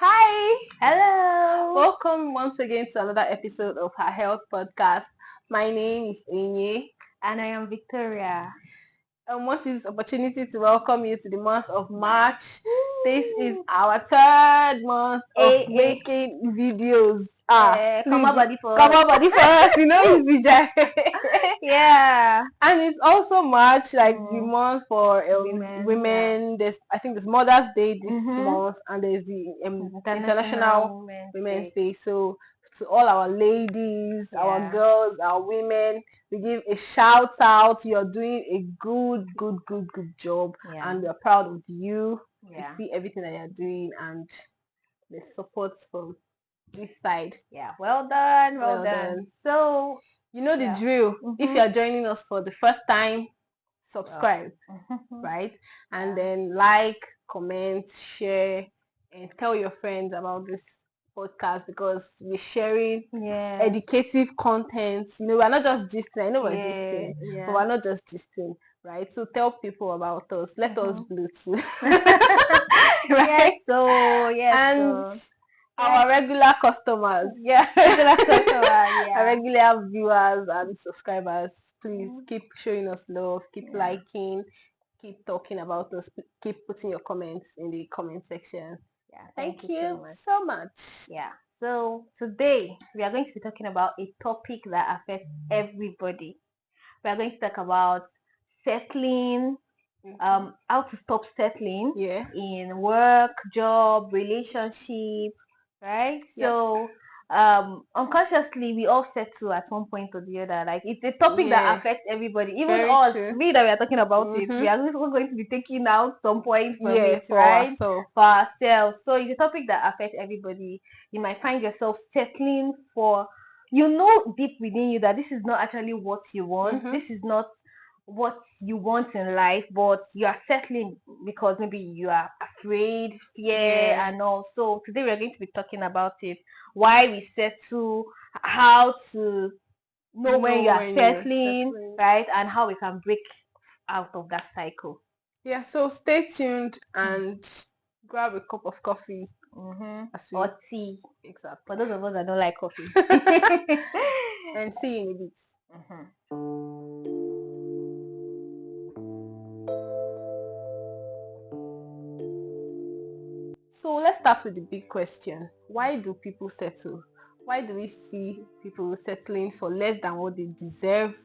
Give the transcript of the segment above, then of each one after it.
Hi, Hello. welcome once again to another episode of our health podcast. My name is Enye. And I am Victoria. I want this opportunity to welcome you to the month of March. This is our third month of Eh, making videos. come on, Please body for come us. on, body for us. You know, easy, Jai. Yeah. And it's also March, like the Mm, month for women, yeah. women. There's Mother's Day this Mm-hmm. month, and there's the International International Women's Women's Day. Day. So to all our ladies, our Yeah. girls, our women, we give a shout out. You're doing a good job, Yeah. and we're proud of you. We Yeah. see everything that you're doing, and the support from this side. Yeah. Well done. Well Well done. done. So, You know the yeah. drill. If Mm-hmm. you're joining us for the first time, Well. subscribe, right? And Yeah. then like, comment, share, and tell your friends about this podcast because we're sharing Yes. educative content. You know, we're not just gisting. I know we're Yeah. gisting, but Yeah. we're not just gisting, right? So tell people about us. Let us Mm-hmm. blow too, Yes. right? So, yes. And So, yeah. our regular customers, Yeah. Regular customer. our Yeah. regular viewers and subscribers, please Mm, keep showing us love, keep yeah. liking, keep talking about us, keep putting your comments in the comment section. Yeah, thank Thank you so you much. so much. Yeah. So today we are going to be talking about a topic that affects everybody. We are going to talk about settling, how to stop settling Yeah. in work, job, relationships, right? Yep. So unconsciously we all settle at one point or the other. Like it's a topic that Yeah. affects everybody, even Very us, true. we that we are talking about it. We Mm-hmm. are also going to be taking out some points from Yeah, it, for right? ourselves. For ourselves. So it's a topic that affects everybody. You might find yourself settling for, you know, deep within you that this is not actually what you want. Mm-hmm. This is not what you want in life, but you are settling because maybe you are afraid, fear, Yeah. and all. So today we're going to be talking about it, why we settle, how to know when you Know are when you're settling, settling. right, and how we can break out of that cycle. Yeah, so stay tuned and grab a cup of coffee Mm-hmm. as we Or tea, exactly. for those of us that don't like coffee. And see you in a bit. Mhm. So let's start with the big question. Why do people settle? Why do we see people settling for less than what they deserve,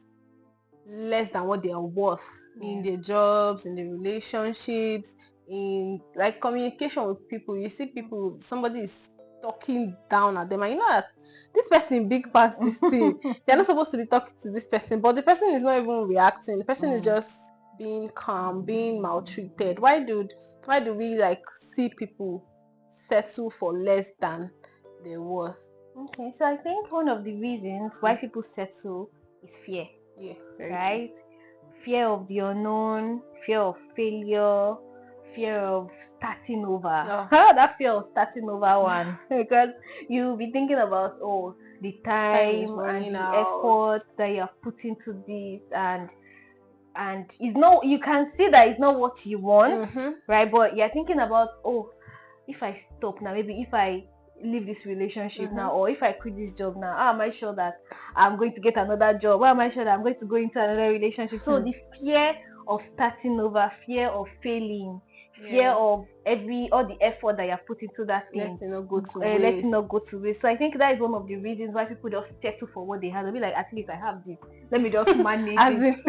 less than what they are worth in Yeah. their jobs, in their relationships, in like communication with people? You see people, somebody is talking down at them, and you know that this person big past this thing. They're not supposed to be talking to this person, but the person is not even reacting. The person is Mm. just being calm, being maltreated. Why do we like see people settle for less than their worth? Okay, so I think one of the reasons why people settle is fear, Yeah, very true. right? Fear of the unknown, fear of failure, fear of starting over. Oh, That fear of starting over one. Because you'll be thinking about, oh, the time is time and running the out. effort that you have put into this, and it's no, you can see that it's not what you want, Mm-hmm. right? But you're thinking about, oh, if I stop now, maybe if I leave this relationship Mm-hmm. now, or if I quit this job now, how am I sure that I'm going to get another job? How am I sure that I'm going to go into another relationship? So the fear of starting over, fear of failing, fear Yeah. of all the effort that you have put into that Let thing, it not go to letting waste. not go to waste. So I think that is one of the reasons why people just settle for what they have. They'll be like, at least I have this. Let me just manage As it. in,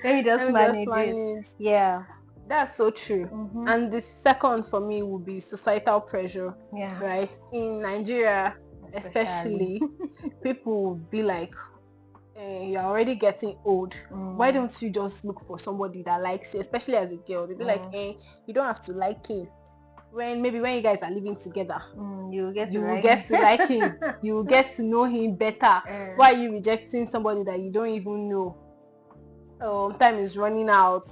Let me just let me just manage it. manage. Yeah. That's so true. Mm-hmm. And the second for me would be societal pressure, Yeah. right? In Nigeria, Especially. especially, people would be like, you're already getting old. Why Mm. don't you just look for somebody that likes you, especially as a girl? They'd be like, Mm. you don't have to like him. Maybe when you guys are living together, You get to you will like get to like him. You will get to know him better. uh, Why are you rejecting somebody that you don't even know? Oh, time is running out.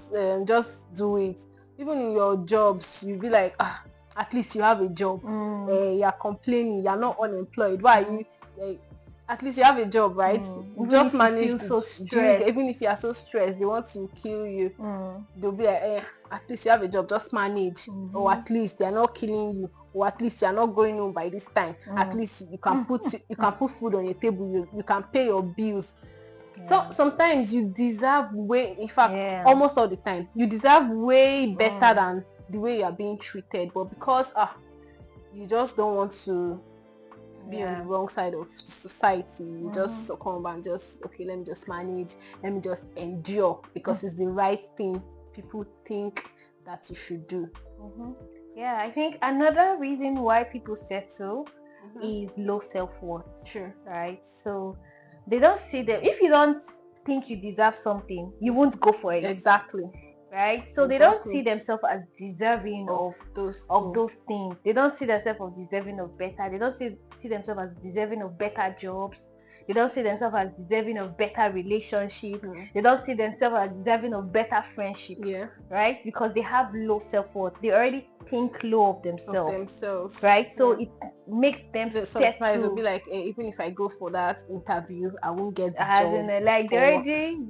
Just do it. Even in your jobs, you'll be like, at least you have a job. mm, You're complaining. You're not unemployed. Why are mm, you? Like, at least you have a job, right? Even Just if you manage feel to so stressed. even if you are so stressed, they want to kill you. They'll be like, at least you have a job, just manage. Or at least they are not killing you. Or at least you are not going home by this time. At least you can put food on your table. You can pay your bills. So sometimes you deserve way, in fact, almost all the time, you deserve way better than the way you are being treated. But because you just don't want to be on the wrong side of society, you just succumb and just, okay, let me just manage, let me just endure, because it's the right thing people think that you should do. Yeah, I think another reason why people settle is low self-worth. Sure. Right? So they don't see them. If you don't think you deserve something, you won't go for it. Exactly. Right? So they don't see themselves as deserving of those things. They don't see themselves as deserving of better. They don't see themselves as deserving of better jobs. They don't see themselves as deserving of better relationship. They don't see themselves as deserving of better friendship. Yeah. Right? Because they have low self-worth. They already think low of themselves. Right? So it makes them sometimes it'll be like, even if I go for that interview, I won't get the job. Like they already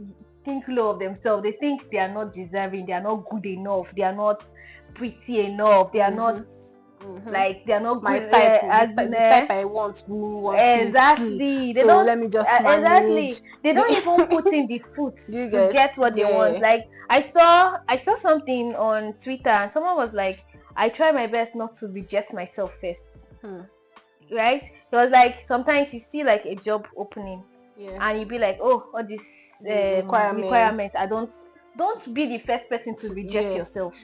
think low of themselves. They think they are not deserving, they are not good enough, they are not pretty enough, they are not like, they are not my good, type, the type I want, exactly. They don't, let me just manage. Exactly. They don't even put in the foot to get what they want. Like I saw something on Twitter and someone was like, I try my best not to reject myself first. Right? It was like, sometimes you see like a job opening, and you be like, oh, all these requirements, I don't be the first person to reject yourself.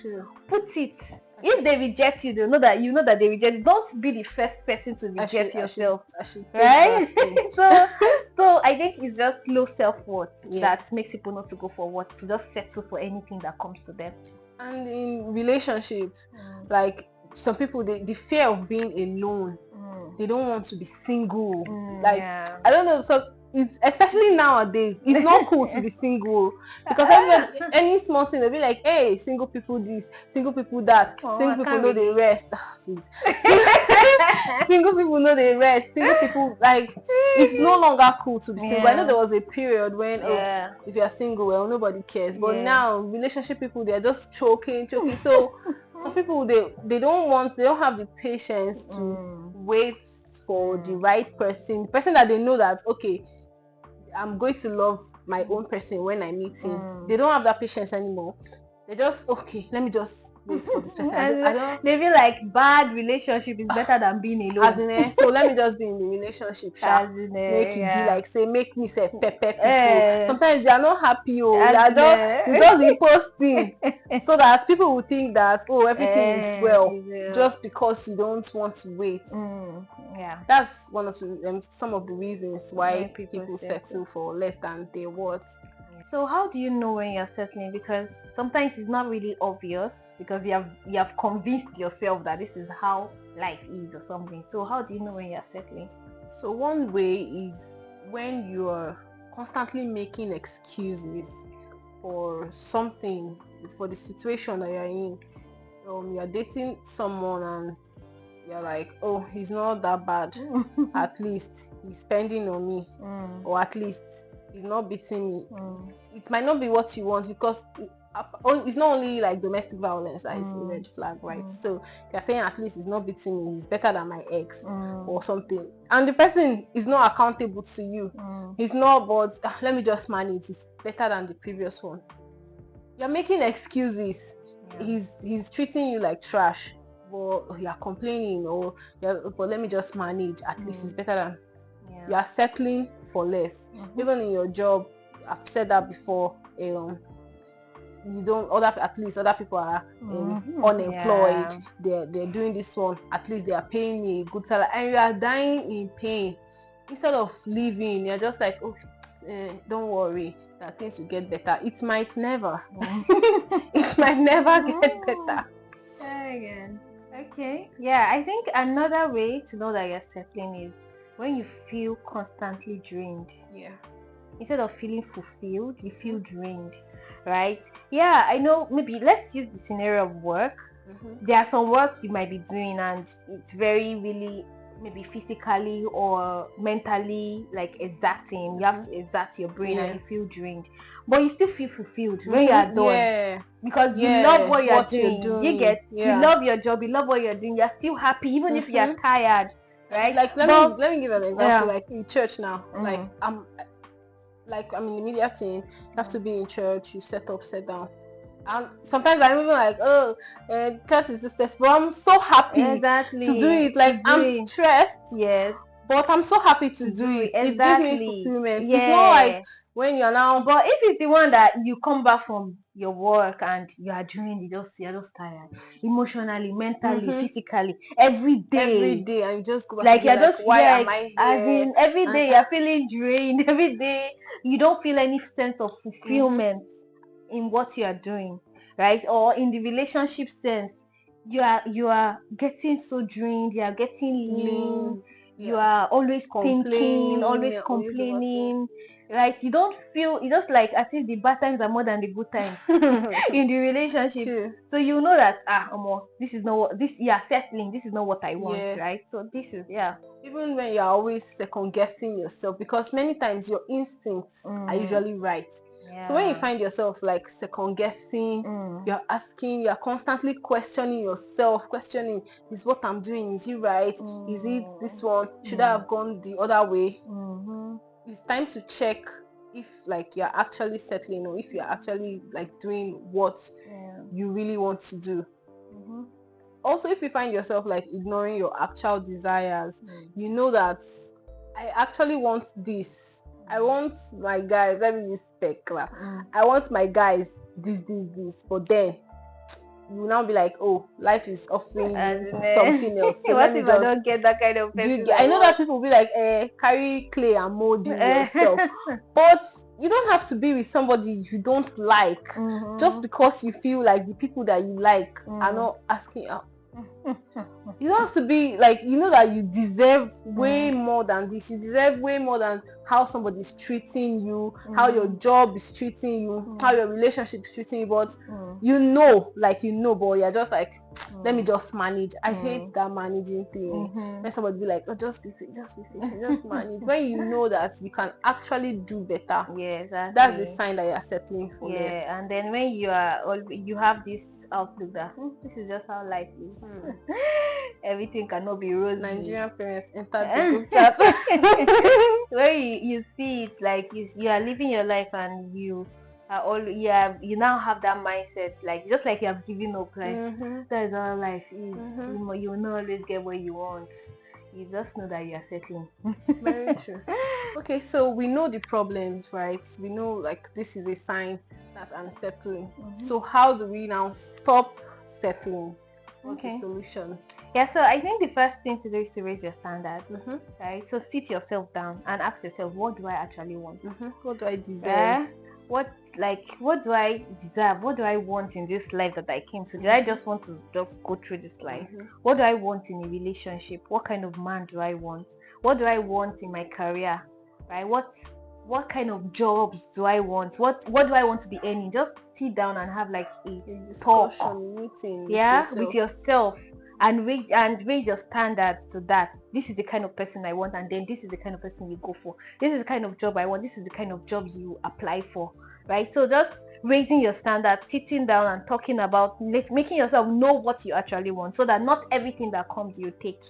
Put it. If they reject you, they know that they reject you. Don't be the first person to reject yourself. Right? so I think it's just low self-worth that makes people not to go for what, to just settle for anything that comes to them. And in relationship, like some people, the fear of being alone, they don't want to be single. Like I don't know, so it's, especially nowadays, it's not cool to be single, because everybody, any small thing, they'll be like, hey, single people this, single people that, single people know the rest. Single people know the rest. Single people, like, it's no longer cool to be single. I know there was a period when if you're single, well, nobody cares, but now relationship people, they're just choking. So some people, they don't have the patience to wait for the right person, the person that they know that, okay, I'm going to love my own person when I meet him. They don't have that patience anymore. They just, okay, let me just wait for this person. I don't. They feel like bad relationship is better than being alone. So let me just be in the relationship, make it be like, say, make me say pepper people. Sometimes they are not happy, you just be posting so that people will think that, oh, everything is well, just because you don't want to wait. That's one of some of the reasons why people settle for less than their worth. So how do you know when you're settling? Because sometimes it's not really obvious, because you have convinced yourself that this is how life is or something. So how do you know when you're settling? So one way is when you're constantly making excuses for something, for the situation that you're in. You're dating someone and you're like, oh, he's not that bad. At least he's spending on me, or at least he's not beating me. It might not be what you want, because it's not only like domestic violence that is a red flag, right? So you're saying at least he's not beating me, he's better than my ex or something, and the person is not accountable to you. He's not, but let me just manage, he's better than the previous one. You're making excuses. He's treating you like trash, but you're complaining, but let me just manage, at least it's better than. You are settling for less. Even in your job, I've said that before, you don't, at least other people are unemployed, they're doing this one, at least they are paying me a good salary, and you are dying in pain. Instead of leaving, you're just like, oh, don't worry, that things will get better. It might never. It might never get better. Again. Okay. Yeah, I think another way to know that you're settling is when you feel constantly drained. Instead of feeling fulfilled, you feel drained, right? Yeah, I know. Maybe let's use the scenario of work. There are some work you might be doing and it's very really maybe physically or mentally like exacting. You have to exact your brain and you feel drained, but you still feel fulfilled when you are done, because you love what you are doing. You get, you love your job, you love what you're doing, you're still happy even if you're tired, right? Like let me give an example. Like in church now, like I'm in the media team. You have to be in church, you set up, set down. And sometimes I'm even like, church is this, but I'm so happy to do it. Like I'm stressed, but I'm so happy to do it. It gives me fulfillment. It's not like when you're now. But if it's the one that you come back from your work and you are doing, you're just tired, emotionally, mentally, physically, every day, and you just go back like you're just, why am I here? As in every day you're feeling drained. Every day you don't feel any sense of fulfillment in what you are doing, right? Or in the relationship sense, you are getting so drained, you are getting lean, you are always thinking, always complaining, right? You don't feel, it's just like as if the bad times are more than the good times in the relationship. So you know that this is not what you are settling, this is not what I want, right? So this is even when you're always second guessing yourself, because many times your instincts are usually right. So when you find yourself like second guessing, you're asking, you're constantly questioning yourself, questioning, is what I'm doing, is it right? Is it this one? Should I have gone the other way? It's time to check if like you're actually settling, or if you're actually like doing what you really want to do. Also, if you find yourself like ignoring your actual desires, you know that I actually want this. I want my guys, let me use specular. I want my guys this, but then you will now be like, oh, life is offering you something else. So what if I don't get that kind of person? I know that people will be like, carry clay and mold yourself. But you don't have to be with somebody you don't like just because you feel like the people that you like are not asking out. You don't have to be like, you know that you deserve way more than this. You deserve way more than how somebody is treating you, how your job is treating you, how your relationship is treating you. But you know, but you're just like, let me just manage. I hate that managing thing. When somebody be like, oh, just be patient, just manage. When you know that you can actually do better, that's the sign that you're settling for less. And then when you have this outlook that this is just how life is. Everything cannot be rosy. Nigerian parents enter the group chat. Where you see it like you are living your life and you now have that mindset, like just like you have given up, like that is how life is. You will not always get what you want. You just know that you are settling. Very true. Okay, so we know the problems, right? We know like this is a sign that I'm settling. So how do we now stop settling? What's the solution? So I think the first thing to do is to raise your standards, right? So sit yourself down and ask yourself, what do I actually want? What do I deserve? What do I deserve? What do I want in this life that I came to? Do I just want to just go through this life? What do I want in a relationship? What kind of man do I want? What do I want in my career? Right? What kind of jobs do I want? What do I want to be earning? Just sit down and have like a discussion meeting with yourself and raise your standards to that. This is the kind of person I want, and then this is the kind of person you go for. This is the kind of job I want. This is the kind of job you apply for, right? So just raising your standards, sitting down and talking about making yourself know what you actually want, so that not everything that comes you take.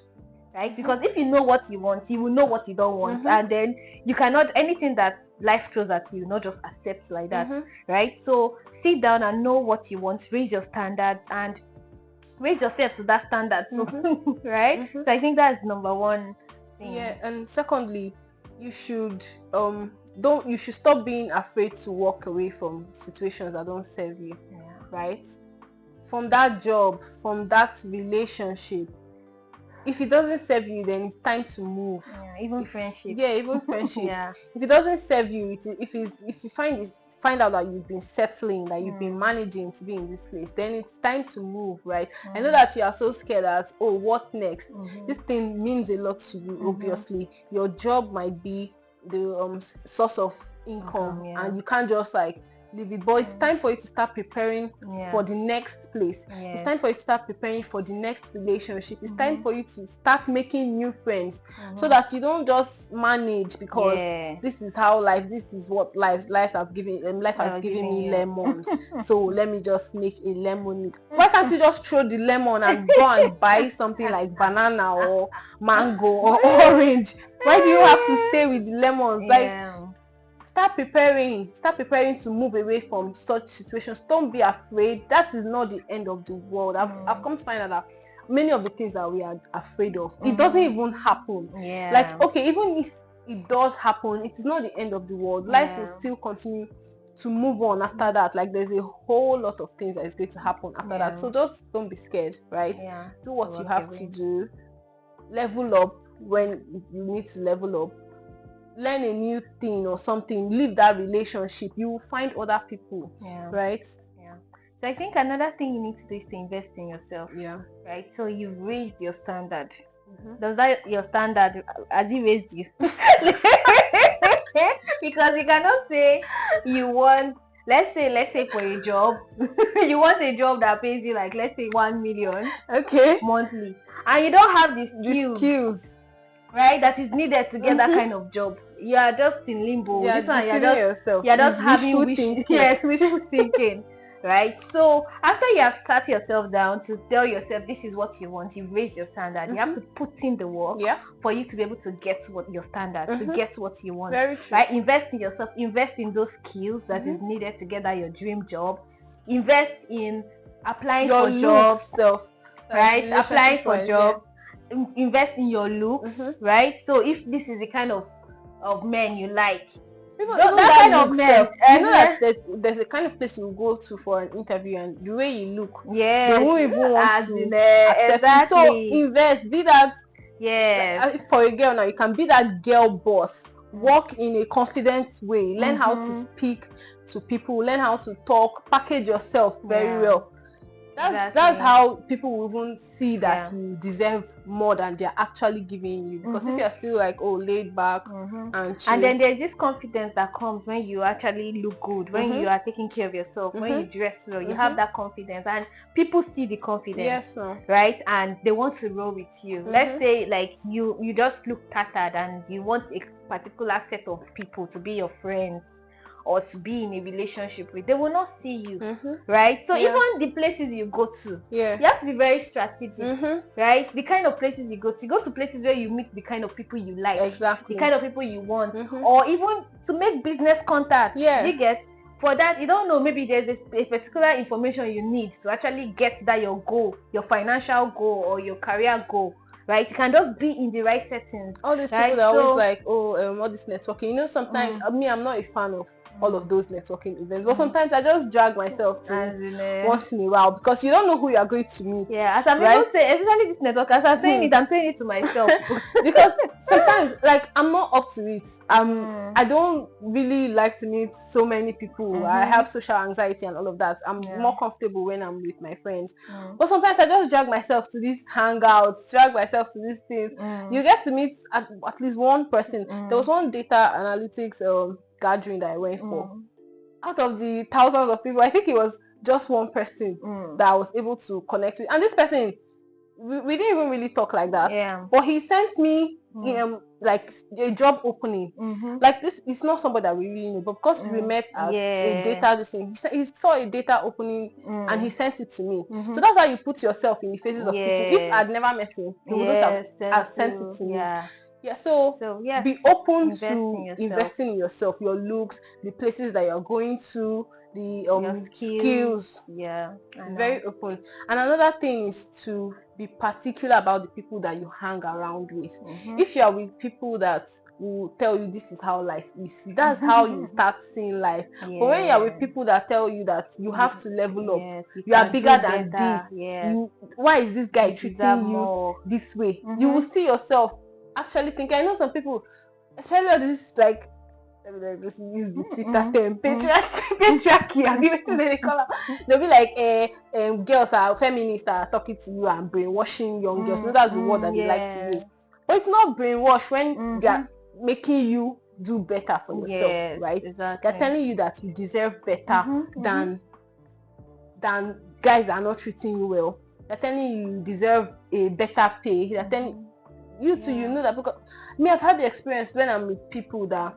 Right? Because if you know what you want, you will know what you don't want, and then you cannot, anything that life throws at you, not just accept like that, right? So sit down and know what you want, raise your standards, and raise yourself to that standard. So right? So I think that's number one thing. And secondly, you should stop being afraid to walk away from situations that don't serve you, right? From that job, from that relationship. If it doesn't serve you, then it's time to move. Even friendships. If it doesn't serve you, if you find out that you've been settling, that you've been managing to be in this place, then it's time to move, right? I know that you are so scared that, oh, what next? This thing means a lot to you. Obviously, your job might be the source of income, and you can't just like leave it. But it's time for you to start preparing for the next place. It's time for you to start preparing for the next relationship. It's time for you to start making new friends, so that you don't just manage because this is how life, this is what life has given me lemons. So let me just make a lemonade. Why can't you just throw the lemon and go and buy something like banana or mango or orange? Why do you have to stay with the lemons? Like, start preparing to move away from such situations. Don't be afraid. That is not the end of the world. I've come to find out that many of the things that we are afraid of, it doesn't even happen. Like, okay, even if it does happen, it is not the end of the world. Life will still continue to move on after that. Like, there's a whole lot of things that is going to happen after that. So just don't be scared, right? Do what you have to do. Level up when you need to level up. Learn a new thing or something. Leave that relationship. You will find other people, right? So I think another thing you need to do is to invest in yourself. Right? So you've raised your standard. Does that your standard, has he raised you? Because you cannot say you want, let's say for a job, you want a job that pays you like, let's say 1 million monthly, and you don't have the skills, right, that is needed to get that kind of job. You are just in limbo. This one, you're just having wishful thinking. Right? So after you have sat yourself down to tell yourself this is what you want, you've raised your standard, you have to put in the work for you to be able to get what your standard, to get what you want. Very true. Right? Invest in yourself, invest in those skills that is needed to get that your dream job. Invest in applying for jobs, right? Applying for jobs. Invest in your looks, right? So if this is the kind of men you like, that kind of men, you know that there's a kind of place you go to for an interview, and the way you look, they won't even want to accept you. So invest, be that. Like, for a girl now, you can be that girl boss. Walk in a confident way. Learn how to speak to people. Learn how to talk. Package yourself very well. That's how people will even see that you deserve more than they're actually giving you. Because if you're still like, oh, laid back and chill. And then there's this confidence that comes when you actually look good, when you are taking care of yourself, when you dress well, you have that confidence, and people see the confidence, right? And they want to roll with you. Let's say like you just look tattered and you want a particular set of people to be your friends or to be in a relationship with. They will not see you, right? So even the places you go to, you have to be very strategic, right? The kind of places you go to places where you meet the kind of people you like, the kind of people you want, or even to make business contact. You get, for that, you don't know, maybe there's a particular information you need to actually get that your goal, your financial goal or your career goal. Right, you can just be in the right settings. All these people that are always like, all this networking. You know, sometimes me, I'm not a fan of all of those networking events, but sometimes I just drag myself to once in a while, because you don't know who you are going to meet. As I'm able to say, especially this network, as I'm saying I'm saying it to myself. Because sometimes, like, I'm not up to it. I don't really like to meet so many people. I have social anxiety and all of that. I'm more comfortable when I'm with my friends. But sometimes I just drag myself to these hangouts, drag myself to these things. You get to meet at least one person. There was one data analytics gathering that I went for. Out of the thousands of people, I think it was just one person that I was able to connect with. And this person, we didn't even really talk like that. But he sent me like a job opening. Like, this is not somebody that we really know, but because we met at a data this thing, he saw a data opening and he sent it to me. So that's how you put yourself in the faces of people. If I'd never met him, he wouldn't have sent it to me. So be open to investing in yourself, your looks, the places that you're going to, the skills. Very open. And another thing is to be particular about the people that you hang around with. If you are with people that will tell you this is how life is, that's how you start seeing life. But when you are with people that tell you that you have to level up, you are bigger than this, why is this guy treating you this way, you will see yourself actually thinking. I know some people, especially this, like, let's use the Twitter term, patriarchy, they'll be like, girls are feminists are talking to you and brainwashing young girls. No, that's the word that they like to use. But it's not brainwash when they are making you do better for yourself, yes, right? Exactly. They're telling you that you deserve better than guys that are not treating you well. They're telling you deserve a better pay. They're telling you too, you know that, because I've had the experience when I'm with people that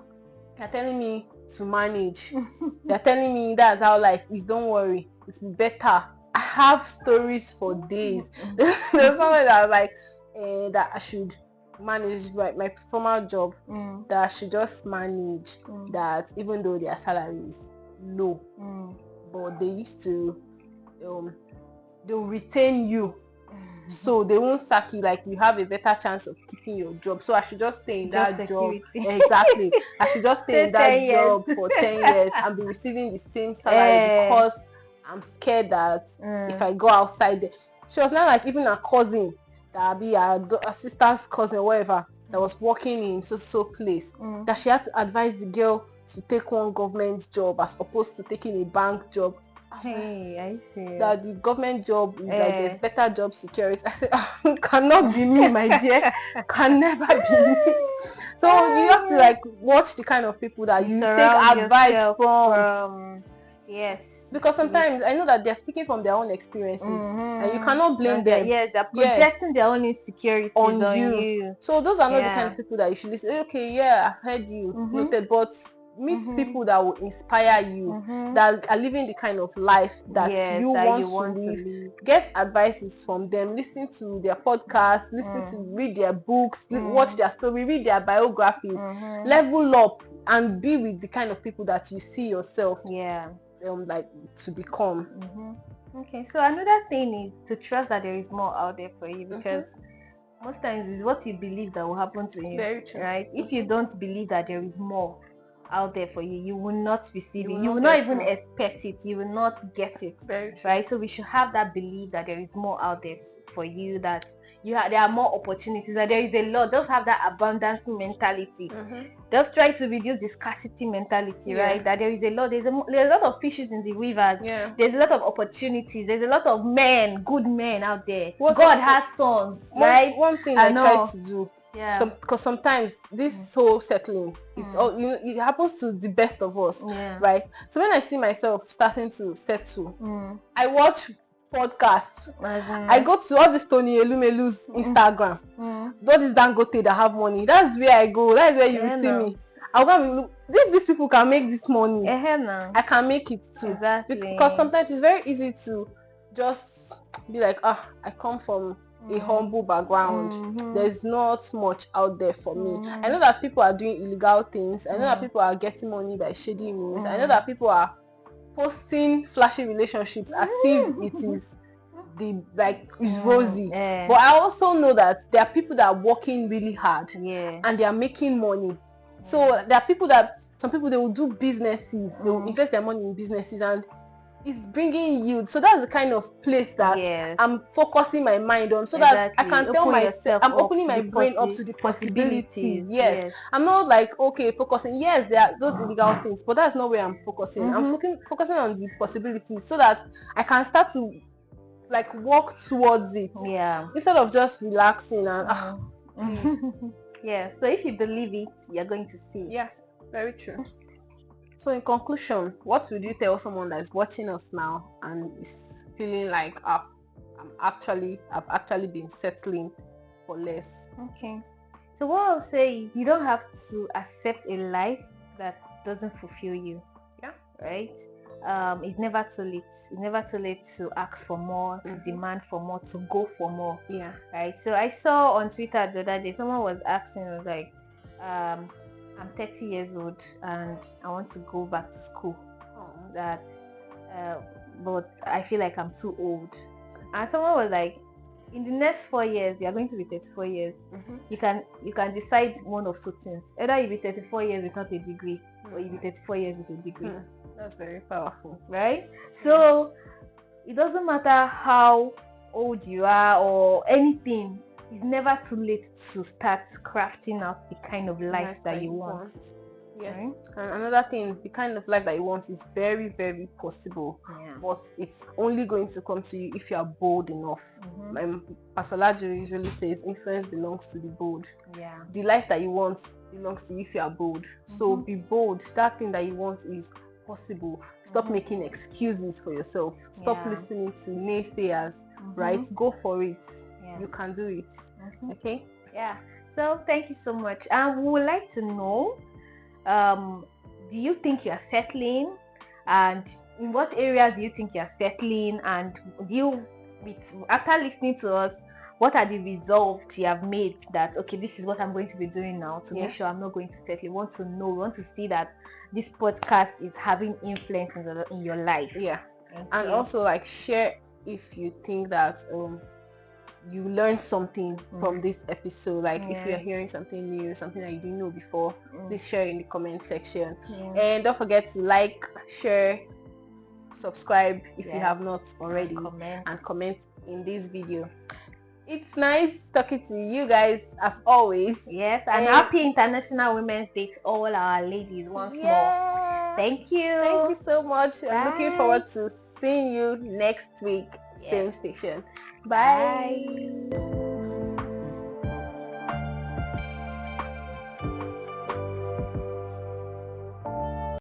they're telling me to manage. They're telling me that's how life is. Don't worry, it's better. I have stories for days. There's someone that was like that I should manage my former job, that I should just manage, that even though their salary is low, but they used to they'll retain you, so they won't sack you, like you have a better chance of keeping your job. So I should just stay in that job. Exactly. I should just stay in that job for 10 years and be receiving the same salary, because I'm scared that if I go outside there. She was not like even a cousin, that be a sister's cousin or whatever, that was working in so place, that she had to advise the girl to take one government job as opposed to taking a bank job. Hey, I see. That the government job is like there's better job security. I said, cannot be me, my dear. Can never be me. So you have to like watch the kind of people that you take advice from. Yes. Because sometimes I know that they're speaking from their own experiences, and you cannot blame them. Yes, they're projecting their own insecurities on you. So those are not the kind of people that you should listen. Okay, yeah, I've heard you, noted, but meet people that will inspire you, that are living the kind of life that you want to live. Get advices from them, listen to their podcasts, read their books, watch their story, read their biographies, level up, and be with the kind of people that you see yourself like to become. Okay, so another thing is to trust that there is more out there for you, because most times it's what you believe that will happen to you. Very true. Right? If you don't believe that there is more out there for you, you will not receive it. You will not even expect it. You will not get it. Very true. Right? So we should have that belief that there is more out there for you, that there are more opportunities, that there is a lot. Just have that abundance mentality. Just try to reduce the scarcity mentality, right? That there is a lot. There's a lot of fishes in the rivers. There's a lot of opportunities. There's a lot of men, good men out there. God has sons, right? One thing I try to do, because sometimes this soul settling, it's all it happens to the best of us, right? So when I see myself starting to settle, I watch podcasts. I go to all this Tony Elumelu's Instagram, all this Dangote that have money. That's where I go. That's where you will see me. I'll go and look, if these people can make this money, I can make it too. Exactly. Because sometimes it's very easy to just be like, I come from a humble background. There's not much out there for me. I know that people are doing illegal things. I know that people are getting money by shady means. I know that people are posting flashy relationships as if it is it's rosy. But I also know that there are people that are working really hard and they are making money. So there are people some people, they will do businesses, they will invest their money in businesses, and it's bringing yield. So that's the kind of place that I'm focusing my mind on, so that I can tell myself, I'm opening my brain up to the possibilities. Yes. I'm not like, okay, focusing, yes, there are those illegal things, but that's not where I'm focusing. I'm focusing on the possibilities, so that I can start to like walk towards it, instead of just relaxing and so if you believe it, you're going to see it. Yes, very true. So in conclusion, what would you tell someone that is watching us now and is feeling like I've actually been settling for less? Okay. So what I'll say is, you don't have to accept a life that doesn't fulfill you. Right? It's never too late. It's never too late to ask for more, to demand for more, to go for more. Right? So I saw on Twitter the other day, someone was asking, was like, I'm 30 years old and I want to go back to school. But I feel like I'm too old. And someone was like, in the next 4 years, you're going to be 34 years. You can decide one of two things. Either you'll be 34 years without a degree, or you'll be 34 years with a degree. That's very powerful, right? So it doesn't matter how old you are or anything. It's never too late to start crafting out the kind of life that you want. Yeah. Right? And another thing, the kind of life that you want is very, very possible. Yeah. But it's only going to come to you if you are bold enough. Pastor Lajuri usually says influence belongs to the bold. Yeah. The life that you want belongs to you if you are bold. So be bold. That thing that you want is possible. Stop making excuses for yourself. Stop listening to naysayers. Right? Go for it. Yes. You can do it. Okay? Yeah. So thank you so much. We would like to know, do you think you are settling, and in what areas do you think you are settling, and do you, after listening to us, what are the resolves you have made that, okay, this is what I'm going to be doing now to make sure I'm not going to settle? We want to know, we want to see that this podcast is having influence in your life. Yeah. And also, like, share if you think that you learned something from this episode. Like, if you're hearing something new, something that you didn't know before, please share in the comment section. And don't forget to like, share, subscribe if you have not already, and comment in this video. It's nice talking to you guys as always. Yes, and happy International Women's Day to all our ladies once more. Thank you. Thank you so much. Bye. I'm looking forward to seeing you next week. Same station. Bye.